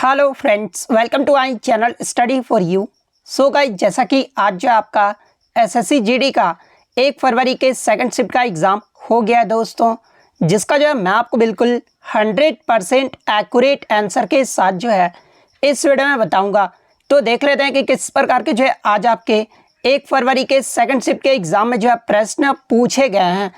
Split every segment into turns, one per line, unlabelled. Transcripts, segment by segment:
Hello friends, welcome to I channel study for you. So guys, जैसा कि आज जो आपका एसएससी जीडी का 1 फरवरी के सेकंड शिफ्ट का एग्ज़ाम हो गया है दोस्तों, जिसका जो है मैं आपको बिल्कुल 100% एक्यूरेट आंसर के साथ जो है इस वीडियो में बताऊंगा। तो देख लेते हैं कि किस प्रकार के जो है आज आपके 1 फरवरी के सेकंड शिफ्ट के एग्ज़ाम में जो है प्रश्न पूछे गए हैं।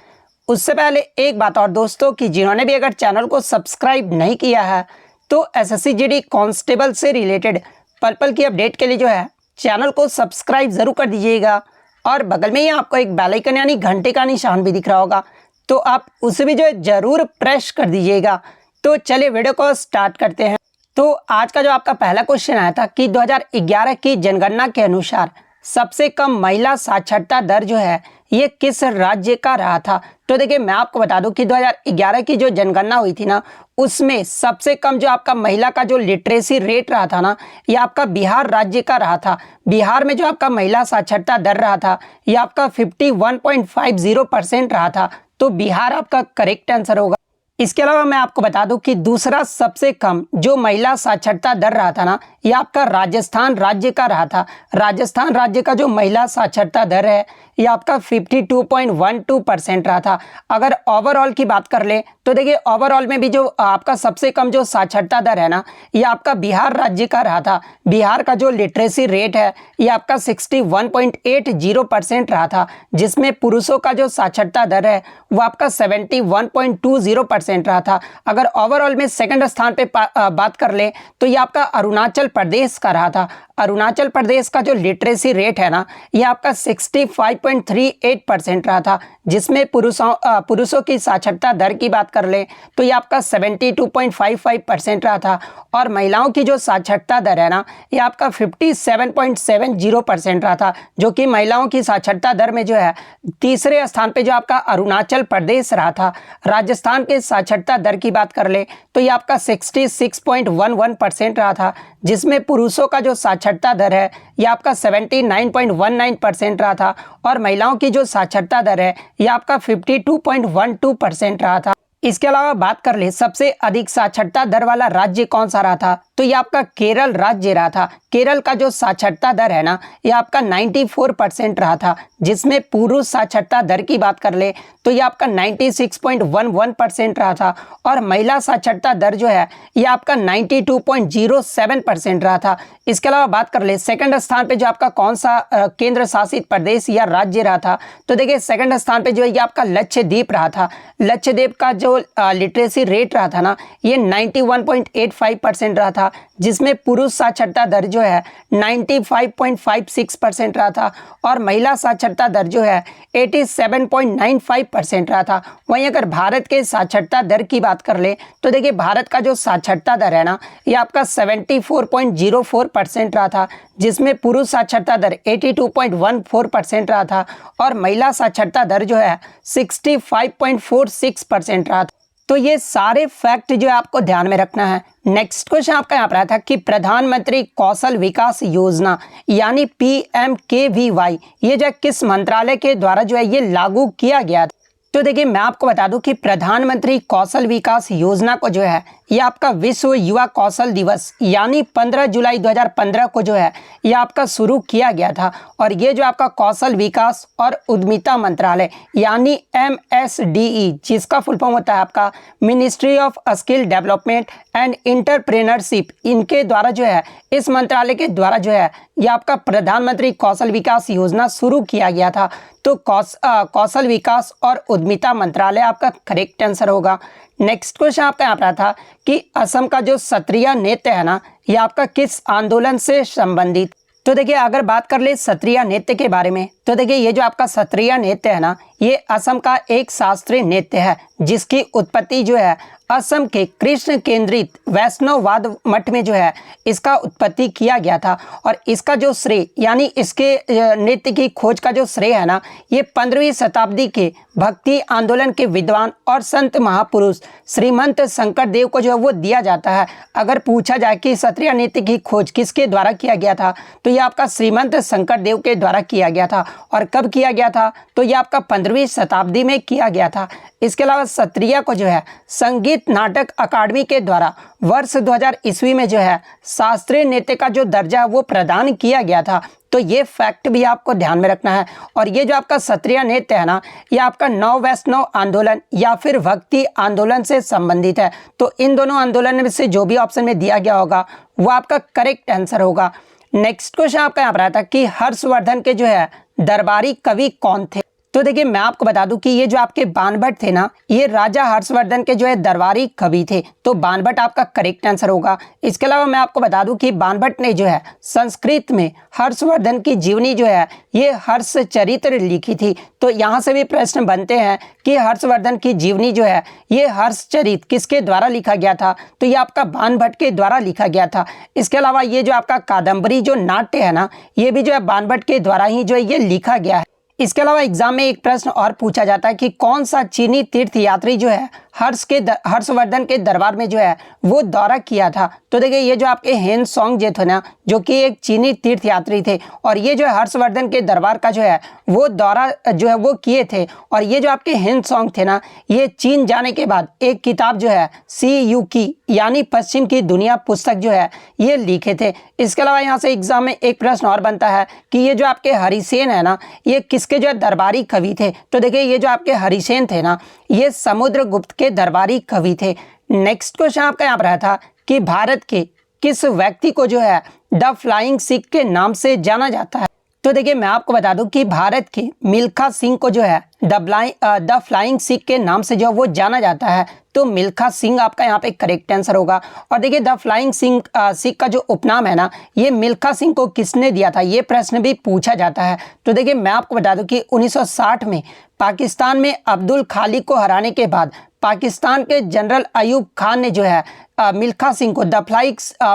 उससे पहले एक बात और दोस्तों, कि जिन्होंने भी अगर चैनल को सब्सक्राइब नहीं किया है तो एसएससी जीडी कांस्टेबल से रिलेटेड पल पल की अपडेट के लिए जो है चैनल को सब्सक्राइब जरूर कर दीजिएगा। और बगल में ही आपको एक बेल आइकन यानी घंटे का निशान भी दिख रहा होगा, तो आप उसे भी जो है जरूर प्रेस कर दीजिएगा। तो चलिए वीडियो को स्टार्ट करते हैं। तो आज का जो आपका पहला क्वेश्चन आया था कि 2011 की जनगणना के अनुसार सबसे कम महिला साक्षरता दर जो है ये किस राज्य का रहा था। तो देखिए, मैं आपको बता दूं कि 2011 की जो जनगणना हुई थी ना, उसमें सबसे कम जो आपका महिला का जो लिटरेसी रेट रहा था ना, ये आपका बिहार राज्य का रहा था। बिहार में जो आपका महिला साक्षरता दर रहा था ये आपका 51.50% रहा था। तो बिहार आपका करेक्ट आंसर होगा। इसके अलावा मैं आपको बता दूं कि दूसरा सबसे कम जो महिला साक्षरता दर रहा था ना, यह आपका राजस्थान राज्य का रहा था। राजस्थान राज्य का जो महिला साक्षरता दर है यह आपका 52.12% रहा था। अगर ओवरऑल की बात कर ले तो देखिए, ओवरऑल में भी जो आपका सबसे कम जो साक्षरता दर है ना, यह आपका बिहार राज्य का रहा था। बिहार का जो लिटरेसी रेट है यह आपका 61.80% रहा था, जिसमें पुरुषों का जो साक्षरता दर है वो आपका 71.20% रहा था। अगर ओवरऑल में सेकंड स्थान पे बात कर ले तो ये आपका अरुणाचल प्रदेश का रहा था। अरुणाचल प्रदेश का जो लिटरेसी रेट है ना, ये आपका 65.38% रहा था, जिसमें पुरुषों की साक्षरता दर की बात कर ले तो ये आपका 72.55% रहा था। और महिलाओं की जो साक्षरता दर है ना, ये आपका 57.70% रहा था, जो कि महिलाओं की साक्षरता दर में जो है तीसरे स्थान पे जो आपका अरुणाचल प्रदेश रहा था। राजस्थान के साक्षरता दर की बात कर ले तो ये आपका 66.11% रहा था, जिसमें पुरुषों का जो साक्षरता दर है यह आपका 79.19% रहा था। और महिलाओं की जो साक्षरता दर है यह आपका 52.12% रहा था। इसके अलावा बात कर ले सबसे अधिक साक्षरता दर वाला राज्य कौन सा रहा था, तो ये आपका केरल राज्य रहा था। केरल का जो साक्षरता दर है ना, ये आपका 94% रहा था, जिसमें पुरुष साक्षरता दर की बात कर ले तो ये आपका 96.11% रहा था। और महिला साक्षरता दर जो है ये आपका 92.07% रहा था। इसके अलावा बात कर ले सेकंड स्थान पे जो आपका कौन सा केंद्र शासित प्रदेश या राज्य रहा था, तो देखिए सेकंड स्थान पे जो है ये आपका लक्षद्वीप रहा था। लक्षद्वीप का जो लिटरेसी रेट रहा था ना, ये 91.85% रहा था, जिसमें पुरुष साक्षरता दर जो है 95.56% रहा था। और महिला साक्षरता दर जो है 87.95% रहा था। वहीं अगर भारत के साक्षरता दर की बात कर ले तो देखिए, भारत का जो साक्षरता दर है ना, ये आपका 74.04% रहा था, जिसमें पुरुष साक्षरता दर 82.14% रहा था। और महिला साक्षरता दर जो है 65.46% रहा था। तो ये सारे फैक्ट जो है आपको ध्यान में रखना है। नेक्स्ट क्वेश्चन आपका यहाँ पर आया था कि प्रधानमंत्री कौशल विकास योजना यानी PMKVY ये जो है किस मंत्रालय के द्वारा जो है ये लागू किया गया था। तो देखिए, मैं आपको बता दूं कि प्रधानमंत्री कौशल विकास योजना को जो है ये आपका विश्व युवा कौशल दिवस यानी 15 जुलाई 2015 को जो है ये आपका शुरू किया गया था। और ये जो आपका कौशल विकास और उद्यमिता मंत्रालय यानी MSDE, जिसका फुल फॉर्म होता है आपका ministry of skill development and entrepreneurship, इनके द्वारा जो है इस मंत्रालय के द्वारा जो है ये आपका प्रधानमंत्री कौशल विकास योजना शुरू किया गया था। तो कौशल विकास और उद्यमिता मंत्रालय आपका करेक्ट आंसर होगा। नेक्स्ट क्वेश्चन आपका यहाँ पर था कि असम का जो क्षत्रिय नृत्य है ना, ये आपका किस आंदोलन से संबंधित। तो देखिए, अगर बात कर ले क्षत्रिय नृत्य के बारे में तो देखिए, ये जो आपका क्षत्रिय नृत्य है ना, ये असम का एक शास्त्रीय नृत्य है, जिसकी उत्पत्ति जो है असम के कृष्ण केंद्रित वैष्णववाद मठ में जो है इसका उत्पत्ति किया गया था। और इसका जो श्रेय यानी इसके नृत्य की खोज का जो श्रेय है ना, ये 15वीं शताब्दी के भक्ति आंदोलन के विद्वान और संत महापुरुष श्रीमंत शंकरदेव को जो है वो दिया जाता है। अगर पूछा जाए कि क्षत्रिय नीति की खोज किसके द्वारा किया गया था, तो ये आपका श्रीमंत शंकरदेव के द्वारा किया गया था। और कब किया गया था, तो ये आपका 15वीं शताब्दी में किया गया था। इसके अलावा क्षत्रिय को जो है संगीत नाटक अकादमी के द्वारा वर्ष 2000 ईस्वी में जो है शास्त्रीय नृत्य का जो दर्जा है वो प्रदान किया गया था। तो ये फैक्ट भी आपको ध्यान में रखना है। और ये जो आपका क्षत्रिय नृत्य है ना, ये आपका नव वैष्णव आंदोलन या फिर भक्ति आंदोलन से संबंधित है। तो इन दोनों आंदोलन में से जो भी ऑप्शन में दिया गया होगा वो आपका करेक्ट आंसर होगा। नेक्स्ट क्वेश्चन आपका यहाँ पर आता है कि हर्षवर्धन के जो है दरबारी कवि कौन थे। तो देखिए मैं आपको बता दूं कि ये जो आपके बाणभट्ट थे ना, ये राजा हर्षवर्धन के जो है दरबारी कवि थे। तो बाणभट्ट आपका करेक्ट आंसर होगा। इसके अलावा मैं आपको बता दूं कि बाणभट्ट ने जो है संस्कृत में हर्षवर्धन की जीवनी जो है ये हर्षचरित्र लिखी थी। तो यहाँ से भी प्रश्न बनते हैं कि हर्षवर्धन की जीवनी जो है ये हर्षचरित किसके द्वारा लिखा गया था, तो ये आपका बाणभट्ट के द्वारा लिखा गया था। इसके अलावा ये जो आपका कादम्बरी जो नाट्य है ना, ये भी जो है बाणभट्ट के द्वारा ही जो है ये लिखा गया है। इसके अलावा एग्जाम में एक प्रश्न और पूछा जाता है कि कौन सा चीनी तीर्थयात्री जो है हर्षवर्धन के दरबार में जो है वो दौरा किया था। तो देखिए ये जो आपके हेन सॉन्ग जे थे ना, जो कि एक चीनी तीर्थयात्री थे, और ये जो है हर्षवर्धन के दरबार का जो है वो दौरा जो है वो किए थे। और ये जो आपके हेन सॉन्ग थे ना, ये चीन जाने के बाद एक किताब जो है CU की यानी पश्चिम की दुनिया पुस्तक जो है ये लिखे थे। इसके अलावा यहाँ से एग्जाम में एक प्रश्न और बनता है कि ये जो आपके हरिसेन है ना, ये किसके जो है दरबारी कवि थे। तो देखिए ये जो आपके हरिसेन थे ना, ये समुद्रगुप्त के दरबारी कवि थे। नेक्स्ट क्वेश्चन आपका यहाँ पर आया था कि भारत के किस व्यक्ति को जो है द फ्लाइंग सिख के नाम से जाना जाता है। तो देखिए मैं आपको बता दूं कि भारत के मिल्खा सिंह को जो है द फ्लाइंग सिख के नाम से जो वो जाना जाता है। तो मिल्खा सिंह आपका यहाँ पे करेक्ट आंसर होगा। और देखिए द फ्लाइंग सिख का जो उपनाम है ना, ये मिल्खा सिंह को किसने दिया था, ये प्रश्न भी पूछा जाता है। तो देखिए मैं आपको बता दूं कि 1960 में पाकिस्तान में अब्दुल खालिक को हराने के बाद पाकिस्तान के जनरल अयूब खान ने जो है मिल्खा सिंह को द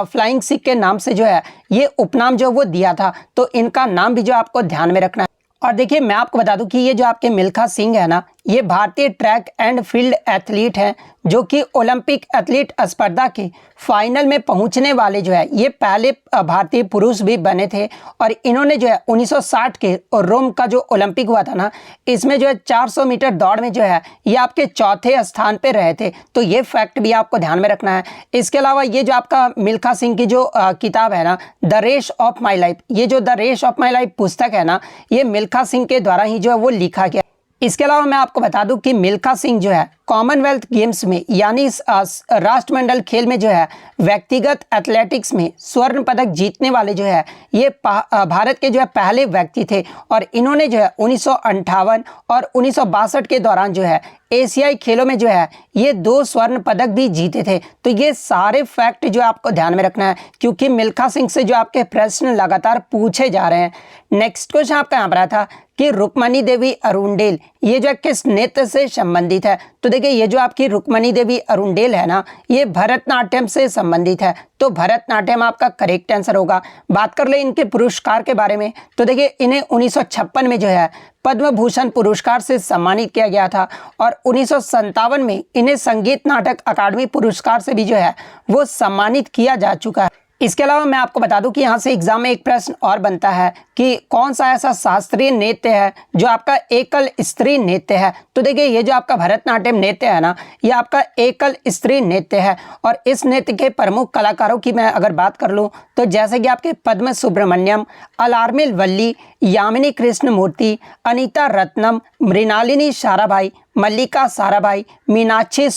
फ्लाइंग सिख के नाम से जो है ये उपनाम जो वो दिया था। तो इनका नाम भी जो आपको ध्यान में रखना है। और देखिए मैं आपको बता दूं कि ये जो आपके मिल्खा सिंह है ना, ये भारतीय ट्रैक एंड फील्ड एथलीट हैं, जो कि ओलंपिक एथलीट स्पर्धा के फाइनल में पहुंचने वाले जो है ये पहले भारतीय पुरुष भी बने थे। और इन्होंने जो है 1960 के रोम का जो ओलंपिक हुआ था ना, इसमें जो है 400 मीटर दौड़ में जो है ये आपके चौथे स्थान पे रहे थे। तो ये फैक्ट भी आपको ध्यान में रखना है। इसके अलावा ये जो आपका मिल्खा सिंह की जो किताब है ना, the race of my life, ये जो the race of my life पुस्तक है ना, ये मिल्खा सिंह के द्वारा ही जो है वो लिखा गया। इसके अलावा मैं आपको बता दूं कि मिल्खा सिंह जो है कॉमनवेल्थ गेम्स में यानी राष्ट्रमंडल खेल में जो है व्यक्तिगत एथलेटिक्स में स्वर्ण पदक जीतने वाले जो है ये भारत के जो है पहले व्यक्ति थे। और इन्होंने जो है 1958 और 1962 के दौरान जो है एशियाई खेलों में जो है ये 2 स्वर्ण पदक भी जीते थे। तो ये सारे फैक्ट जो आपको ध्यान में रखना है, क्योंकि मिल्खा सिंह से जो आपके प्रश्न लगातार पूछे जा रहे हैं। नेक्स्ट क्वेश्चन आपका यहाँ पर था कि रुक्मणी देवी अरुंडेल ये जो किस नृत्य से संबंधित है। तो देखिए ये जो आपकी रुक्मणी देवी अरुंडेल है ना, ये भरतनाट्यम से संबंधित है। तो भरतनाट्यम आपका करेक्ट आंसर होगा। बात कर ले इनके पुरस्कार के बारे में, तो देखिए इन्हें 1956 में जो है पद्म भूषण पुरस्कार से सम्मानित किया गया था। और 1957 में इन्हें संगीत नाटक अकादमी पुरस्कार से भी जो है वो सम्मानित किया जा चुका है। इसके अलावा मैं आपको बता दूं कि यहाँ से एग्जाम में एक प्रश्न और बनता है कि कौन सा ऐसा शास्त्रीय नृत्य है जो आपका एकल स्त्री नृत्य है। तो देखिए ये जो आपका भरतनाट्यम नृत्य है ना, ये आपका एकल स्त्री नृत्य है। और इस नृत्य के प्रमुख कलाकारों की मैं अगर बात कर लूँ तो जैसे कि आपके पद्म सुब्रमण्यम, अलार्मिल वल्ली, यामिनी कृष्णमूर्ति, अनीता रत्नम, मृणालिनी साराभाई, मल्लिका साराभाई, मीनाक्षी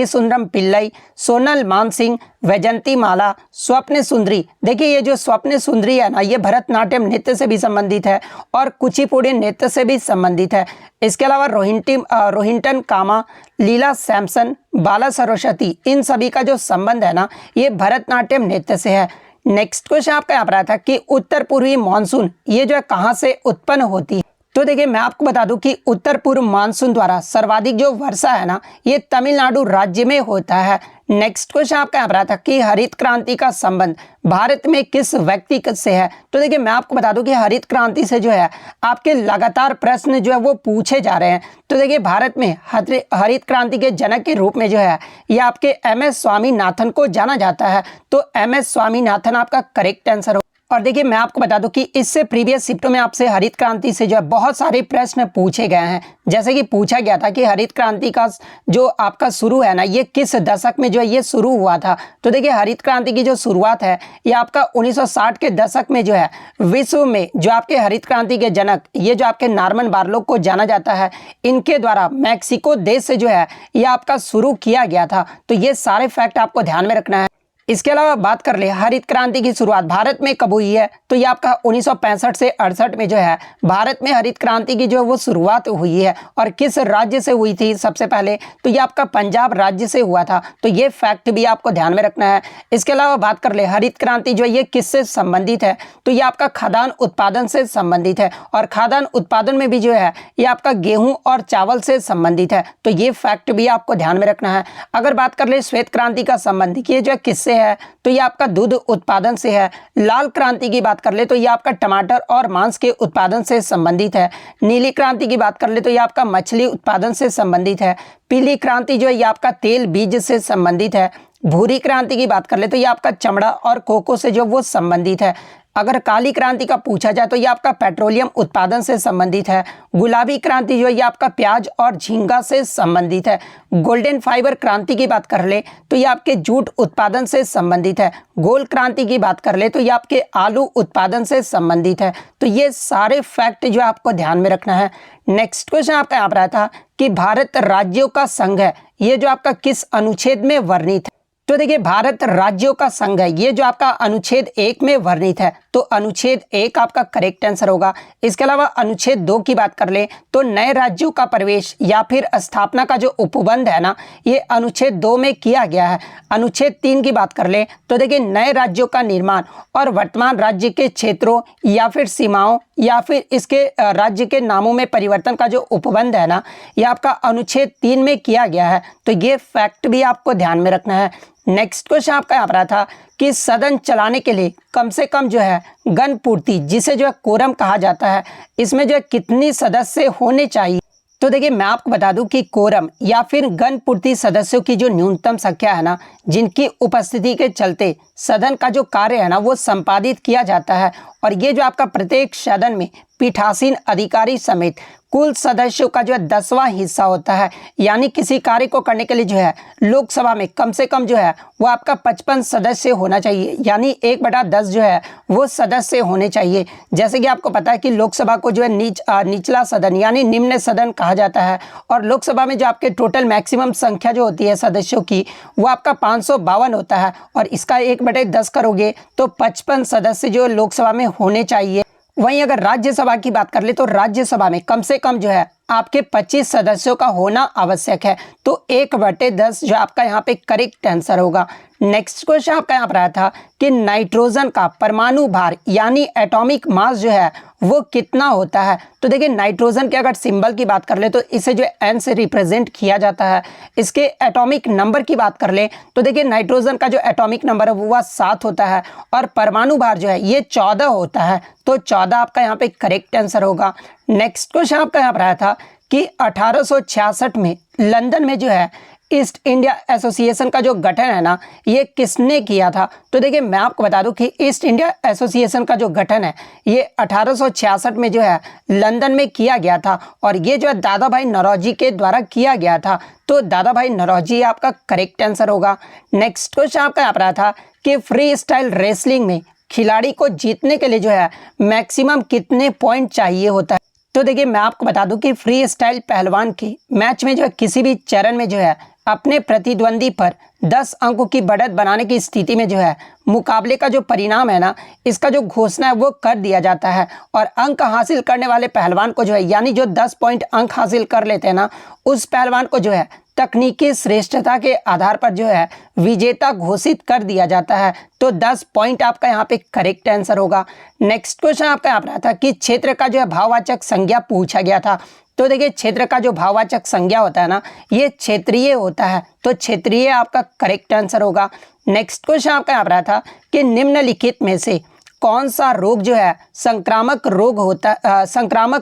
सुंदरम पिल्लई, सोनल मानसिंह, वैजंती माला, स्वप्न सुंदरी। देखिए ये जो स्वप्न सुंदरी है ना, ये भरतनाट्यम नृत्य से भी संबंधित है और कुचिपुड़ी नृत्य से भी संबंधित है। इसके अलावा रोहिंटन कामा, लीला सैमसन, बाला सरस्वती, इन सभी का जो संबंध है ना, ये भरतनाट्यम नृत्य से है। नेक्स्ट क्वेश्चन आपका यहाँ पर आया था कि उत्तर पूर्वी मानसून ये जो है कहाँ से उत्पन्न होती है। तो देखिए मैं आपको बता दूं कि उत्तर पूर्व मानसून द्वारा सर्वाधिक जो वर्षा है ना, ये तमिलनाडु राज्य में होता है। नेक्स्ट क्वेश्चन आपका यहाँ पर आता कि हरित क्रांति का संबंध भारत में किस व्यक्ति से है। तो देखिए मैं आपको बता दूं कि हरित क्रांति से जो है आपके लगातार प्रश्न जो है वो पूछे जा रहे हैं। तो देखिए भारत में हरित क्रांति के जनक के रूप में जो है ये आपके MS स्वामीनाथन को जाना जाता है। तो MS स्वामीनाथन आपका करेक्ट आंसर हो। और देखिए मैं आपको बता दूं कि इससे प्रीवियस शिफ्टों में आपसे हरित क्रांति से जो है बहुत सारे प्रश्न पूछे गए हैं। जैसे कि पूछा गया था कि हरित क्रांति का जो आपका शुरू है ना ये किस दशक में जो है ये शुरू हुआ था। तो देखिए हरित क्रांति की जो शुरुआत है ये आपका 1960 के दशक में जो है विश्व में जो आपके हरित क्रांति के जनक ये जो आपके नॉर्मन बोरलॉग को जाना जाता है इनके द्वारा मैक्सिको देश से जो है ये आपका शुरू किया गया था। तो ये सारे फैक्ट आपको ध्यान में रखना है। इसके अलावा बात कर ले हरित क्रांति की शुरुआत भारत में कब हुई है। तो ये आपका 1965 से 68 में जो है भारत में हरित क्रांति की जो वो शुरुआत हुई है। और किस राज्य से हुई थी सबसे पहले। तो ये आपका पंजाब राज्य से हुआ था। तो ये फैक्ट भी आपको ध्यान में रखना है। इसके अलावा बात कर ले हरित क्रांति जो है ये किससे संबंधित है। तो ये आपका खाद्यान्न उत्पादन से संबंधित है। और खाद्यान्न उत्पादन में भी जो है ये आपका गेहूं और चावल से संबंधित है। तो ये फैक्ट भी आपको ध्यान में रखना है। अगर बात कर ले श्वेत क्रांति का संबंध ये जो है किससे है। तो ये आपका दूध उत्पादन से है। लाल क्रांति की बात कर ले तो ये आपका टमाटर और मांस के उत्पादन से संबंधित है। नीली क्रांति की बात कर ले तो ये आपका मछली उत्पादन से संबंधित है। पीली क्रांति जो है ये आपका तेल बीज से संबंधित है। भूरी क्रांति की बात कर ले तो ये आपका चमड़ा और कोको से जो वो संबंधित है। अगर काली क्रांति का पूछा जाए तो ये आपका पेट्रोलियम उत्पादन से संबंधित है। गुलाबी क्रांति जो है ये आपका प्याज और झींगा से संबंधित है। गोल्डन फाइबर क्रांति की बात कर ले तो ये आपके जूट उत्पादन से संबंधित है। गोल क्रांति की बात कर ले तो ये आपके आलू उत्पादन से संबंधित है। तो ये सारे फैक्ट जो आपको ध्यान में रखना है। नेक्स्ट क्वेश्चन आपका यहाँ पर आया था कि भारत राज्यों का संघ है ये जो आपका किस अनुच्छेद में वर्णित है। तो देखिए भारत राज्यों का संघ है ये जो आपका अनुच्छेद 1 में वर्णित है। तो अनुच्छेद 1 आपका करेक्ट आंसर होगा। इसके अलावा अनुच्छेद 2 की बात कर ले तो नए राज्यों का प्रवेश या फिर स्थापना का जो उपबंध है ना ये अनुच्छेद 2 में किया गया है। अनुच्छेद 3 की बात कर ले तो देखिए नए राज्यों का निर्माण और वर्तमान राज्य के क्षेत्रों या फिर सीमाओं या फिर इसके राज्य के नामों में परिवर्तन का जो उपबंध है ना ये आपका अनुच्छेद 3 में किया गया है। तो ये फैक्ट भी आपको ध्यान में रखना है। नेक्स्ट क्वेश्चन आपका यहाँ पर आया था कि सदन चलाने के लिए कम से कम जो है गण पूर्ति जिसे जो है कोरम कहा जाता है इसमें जो है कितनी सदस्य होने चाहिए। तो देखिए मैं आपको बता दूं कि कोरम या फिर गण पूर्ति सदस्यों की जो न्यूनतम संख्या है ना जिनकी उपस्थिति के चलते सदन का जो कार्य है ना वो संपादित किया जाता है। और ये जो आपका प्रत्येक सदन में पीठासीन अधिकारी समेत कुल सदस्यों का जो है 10वां हिस्सा होता है। यानी किसी कार्य को करने के लिए जो है लोकसभा में कम से कम जो है वो आपका 55 सदस्य होना चाहिए। यानी 1/10 जो है वो सदस्य होने चाहिए। जैसे कि आपको पता है कि लोकसभा को जो है निचला सदन यानी निम्न सदन कहा जाता है। और लोकसभा में जो आपके टोटल मैक्सिमम संख्या जो होती है सदस्यों की वो आपका 552 होता है। और इसका 1/10 करोगे तो 55 सदस्य जो लोकसभा में होने चाहिए। वहीं अगर राज्यसभा की बात कर ले तो राज्यसभा में कम से कम जो है आपके 25 सदस्यों का होना आवश्यक है। तो 1/10 जो आपका यहाँ पे करेक्ट आंसर होगा। नेक्स्ट क्वेश्चन आपका यहाँ पर आया था कि नाइट्रोजन का परमाणु भार यानी एटॉमिक मास जो है वो कितना होता है। तो देखिए नाइट्रोजन के अगर सिंबल की बात कर ले तो इसे जो N से रिप्रेजेंट किया जाता है। इसके एटॉमिक नंबर की बात कर ले तो देखिए नाइट्रोजन का जो एटॉमिक नंबर है वो 7 होता है। और परमाणु भार जो है ये 14 होता है। तो 14 आपका यहाँ पे करेक्ट आंसर होगा। नेक्स्ट क्वेश्चन आपका यहाँ पर आया था कि 1866 में लंदन में जो है ईस्ट इंडिया एसोसिएशन का जो गठन है ना ये किसने किया था। तो देखिए मैं आपको बता दूं कि ईस्ट इंडिया एसोसिएशन का जो गठन है ये 1866 में जो है लंदन में किया गया था। और ये जो है दादा भाई नौरोजी के द्वारा किया गया था। तो दादा भाई नौरोजी आपका करेक्ट आंसर होगा। नेक्स्ट क्वेश्चन आपका यहाँ पर आया था कि फ्री स्टाइल रेसलिंग में खिलाड़ी को जीतने के लिए जो है मैक्सिमम कितने पॉइंट चाहिए होता है। तो देखिए मैं आपको बता दूं कि फ्री स्टाइल पहलवान की मैच में जो है किसी भी चरण में जो है अपने प्रतिद्वंदी पर 10 अंकों की बढ़त बनाने की स्थिति में जो है मुकाबले का जो परिणाम है ना इसका जो घोषणा है वो कर दिया जाता है। और अंक हासिल करने वाले पहलवान को जो है यानी जो 10 पॉइंट अंक हासिल कर लेते हैं ना उस पहलवान को जो है तकनीकी श्रेष्ठता के आधार पर जो है विजेता घोषित कर दिया जाता है। तो 10 पॉइंट आपका यहाँ पे करेक्ट आंसर होगा। नेक्स्ट क्वेश्चन आपका यहाँ पर आता है कि क्षेत्र का जो है भाववाचक संज्ञा पूछा गया था। तो देखिए क्षेत्र का जो भाववाचक संज्ञा होता है ना, ये क्षेत्रीय होता है। तो क्षेत्रीय आपका करेक्ट आंसर होगा। नेक्स्ट क्वेश्चन आपका यहाँ पर आया था कि निम्नलिखित में से कौन सा रोग जो है संक्रामक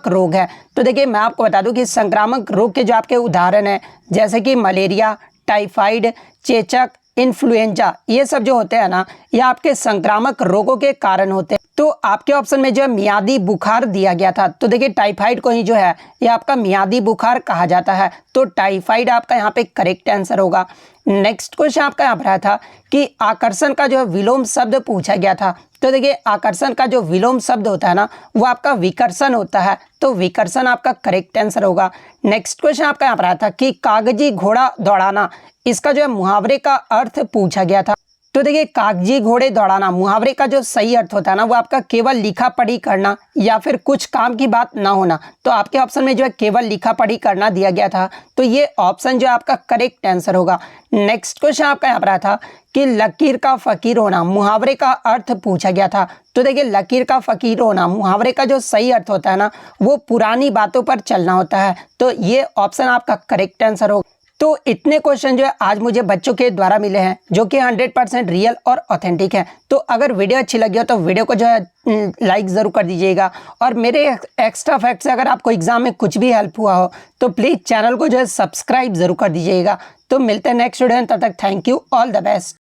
रोग है। तो देखिए मैं आपको बता दूं कि संक्रामक रोग के जो आपके उदाहरण हैं जैसे कि मलेरिया, टाइफाइड, चेचक, इन्फ्लुएंजा, ये सब जो होते हैं ना, ये आपके संक्रामक रोगों के कारण होते हैं। तो आपके ऑप्शन में जो है मियादी बुखार दिया गया था। तो देखिए टाइफाइड को ही जो है ये आपका मियादी बुखार कहा जाता है। तो टाइफाइड आपका यहाँ पे करेक्ट आंसर होगा। नेक्स्ट क्वेश्चन आपका यहाँ पर आया था कि आकर्षण का जो है विलोम शब्द पूछा गया था। तो देखिए आकर्षण का जो विलोम शब्द होता है ना, वो आपका विकर्षण होता है। तो विकर्षण आपका करेक्ट आंसर होगा। नेक्स्ट क्वेश्चन आपका यहाँ पर आया था कि कागजी घोड़ा दौड़ाना, इसका जो है मुहावरे का अर्थ पूछा गया था। तो देखिए कागजी घोड़े दौड़ाना मुहावरे का जो सही अर्थ होता है ना, वो आपका केवल लिखा पढ़ी करना या फिर कुछ काम की बात ना होना। तो आपके ऑप्शन में जो है केवल लिखा पढ़ी करना दिया गया था। तो ये ऑप्शन जो है आपका करेक्ट आंसर होगा। नेक्स्ट क्वेश्चन आपका यहाँ पर आया था कि लकीर का फकीर होना मुहावरे का अर्थ पूछा गया था। तो देखिए लकीर का फकीर होना मुहावरे का जो सही अर्थ होता है ना, वो पुरानी बातों पर चलना होता है। तो ये ऑप्शन आपका करेक्ट आंसर होगा। तो इतने क्वेश्चन जो है आज मुझे बच्चों के द्वारा मिले हैं जो कि 100% रियल और ऑथेंटिक है। तो अगर वीडियो अच्छी लगी हो तो वीडियो को जो है लाइक ज़रूर कर दीजिएगा। और मेरे एक्स्ट्रा फैक्ट से अगर आपको एग्जाम में कुछ भी हेल्प हुआ हो तो प्लीज़ चैनल को जो है सब्सक्राइब ज़रूर कर दीजिएगा। तो मिलते हैं नेक्स्ट वीडियो में, तब तक thank you, all the best.